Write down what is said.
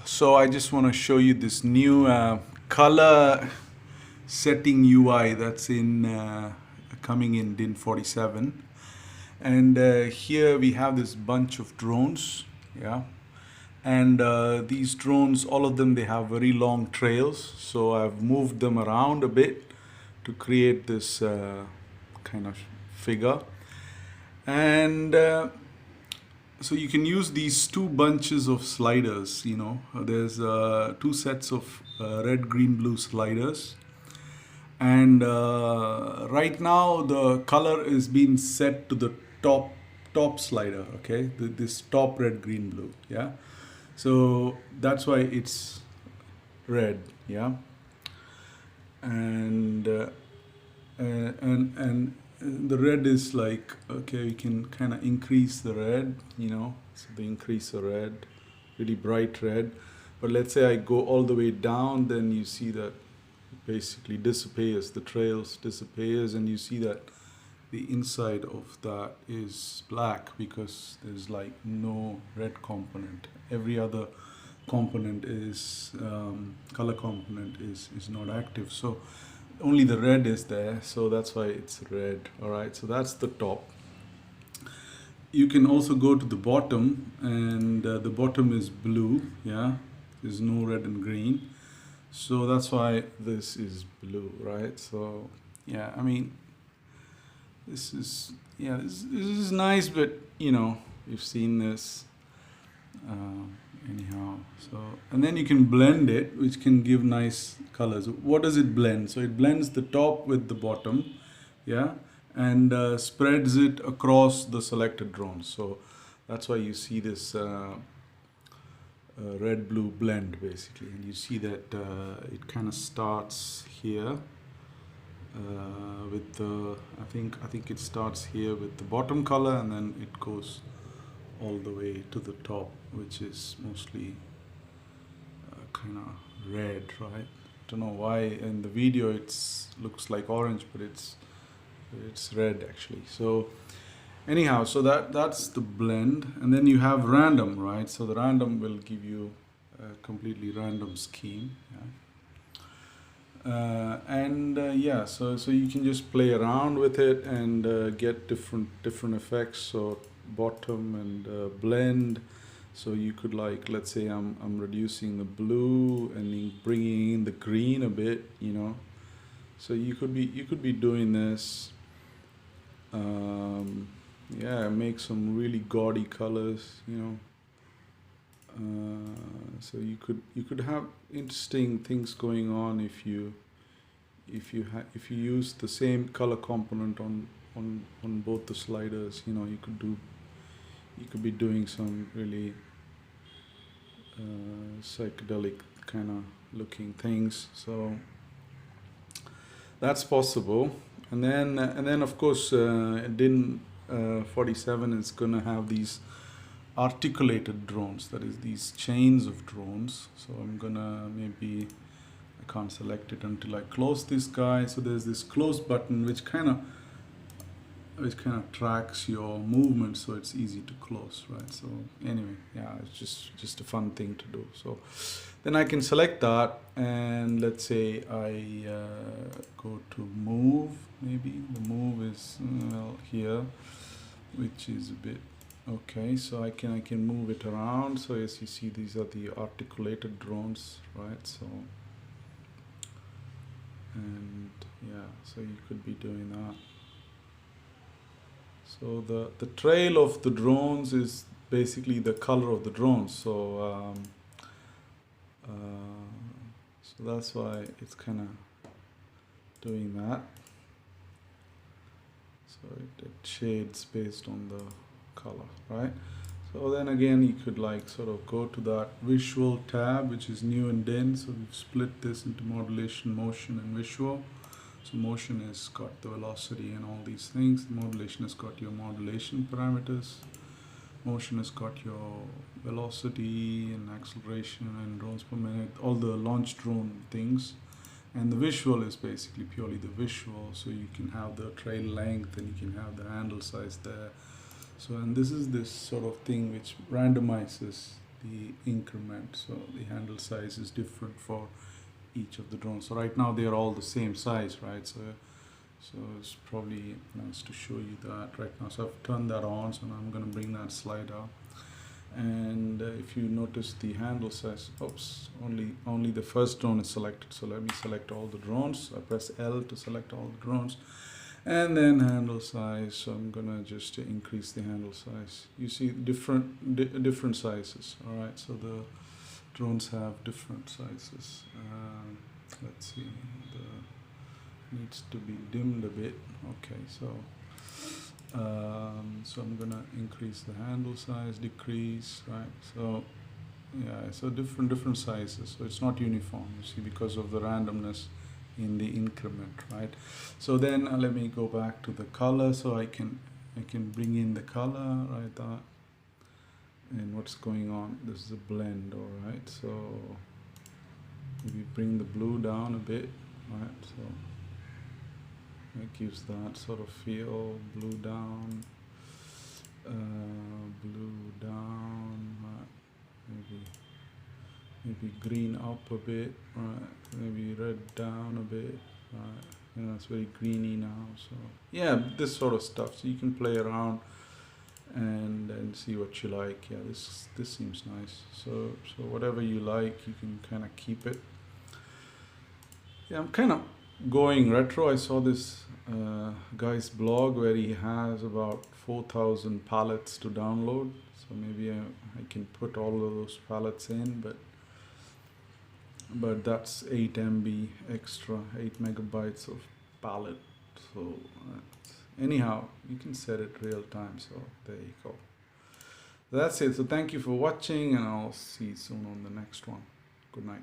So I just want to show you this new color setting UI that's in coming in DIN47, and here we have this bunch of drones, yeah, and these drones, all of them, they have very long trails. So I've moved them around a bit to create this kind of figure, and so you can use these two bunches of sliders. There's two sets of red, green, blue sliders, and right now the color is being set to the top slider. Okay, this top red, green, blue. Yeah, so that's why it's red. Yeah, and and the red is like, okay, we can kind of increase the red, so they increase the red, really bright red. But let's say I go all the way down, then you see that it basically disappears, the trails disappears, and you see that the inside of that is black because there's like no red component. Every other component is color component is not active, so only the red is there, so that's why it's red. All right, so that's the top. You can also go to the bottom, and the bottom is blue. Yeah, there's no red and green, so that's why this is blue, right? So yeah, I mean, this is nice, but you've seen this anyhow. So, and then you can blend it, which can give nice colors. What does it blend? So it blends the top with the bottom, yeah, and spreads it across the selected drones. So that's why you see this red blue blend basically, and you see that it kind of starts here with the I think it starts here with the bottom color, and then it goes all the way to the top, which is mostly kind of red, right? Don't know why in the video it's looks like orange, but it's red actually. So anyhow, so that's the blend, and then you have random, right? So the random will give you a completely random scheme, yeah. Yeah, so you can just play around with it and get different effects. So bottom and blend. So you could, like, let's say I'm reducing the blue and bringing in the green a bit, So you could be doing this. Yeah, make some really gaudy colors, So you could have interesting things going on if you use the same color component on both the sliders. You could be doing some really psychedelic kind of looking things. So that's possible. And then of course DIN 47 is gonna have these articulated drones, that is these chains of drones. So I'm gonna maybe, I can't select it until I close this guy. So there's this close button which kind of tracks your movement, so it's easy to close, right? So anyway, yeah, it's just a fun thing to do. So then I can select that, and let's say I go to move. Maybe the move is here, which is a bit okay. So I can move it around. So as you see, these are the articulated drones, right? So, and yeah, so you could be doing that. So the trail of the drones is basically the color of the drones. So so that's why it's kind of doing that. So it shades based on the color, right? So then again, you could like sort of go to that visual tab, which is new and DIN. So we've split this into modulation, motion, and visual. So motion has got the velocity and all these things. Modulation has got your modulation parameters. Motion has got your velocity and acceleration and drones per minute, all the launch drone things. And the visual is basically purely the visual. So you can have the trail length, and you can have the handle size there. So, and this is this sort of thing which randomizes the increment. So the handle size is different for each of the drones. So right now they are all the same size, right? So it's probably nice to show you that right now. So I've turned that on, so now I'm going to bring that slider. And if you notice the handle size, oops, only the first drone is selected. So let me select all the drones. I press L to select all the drones. And then handle size, so I'm gonna just increase the handle size. You see different sizes, all right? So the drones have different sizes. Let's see, the needs to be dimmed a bit. Okay, so I'm gonna increase the handle size, decrease, right? So yeah, so different sizes. So it's not uniform, you see, because of the randomness in the increment, right? So then let me go back to the color, so I can bring in the color, right? And what's going on? This is a blend, all right? So maybe bring the blue down a bit, right? So it gives that sort of feel. Blue down, right? Maybe green up a bit, right? Maybe red down a bit, right? You know, it's very greeny now. So yeah, this sort of stuff. So you can play around and see what you like. Yeah, this seems nice. So whatever you like, you can kind of keep it. Yeah, I'm kind of going retro. I saw this guy's blog where he has about 4,000 palettes to download. So maybe I can put all of those palettes in, but that's 8 MB extra, 8 megabytes of palette. So anyhow, you can set it real time. So there you go. That's it. So thank you for watching, and I'll see you soon on the next one. Good night.